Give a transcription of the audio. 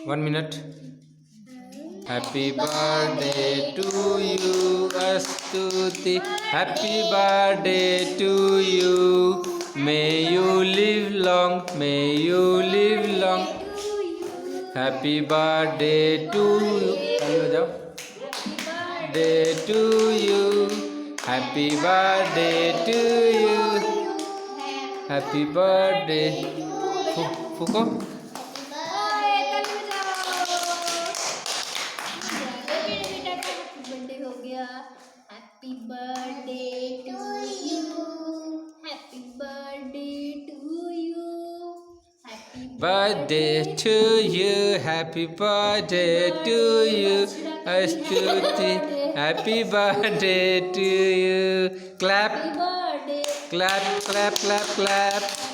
1 minute. Happy birthday to you, Astuti. Happy birthday to you. May you live long. May you live long. Happy birthday to you. Hello, जाओ. Birthday to you. Happy birthday to you. Happy birthday. फूको. Birthday हो गया. Happy birthday to you. Happy birthday to you. Birthday to you. Happy birthday to you, Astuti. Happy birthday to you. Clap, birthday. clap, clap, clap, clap.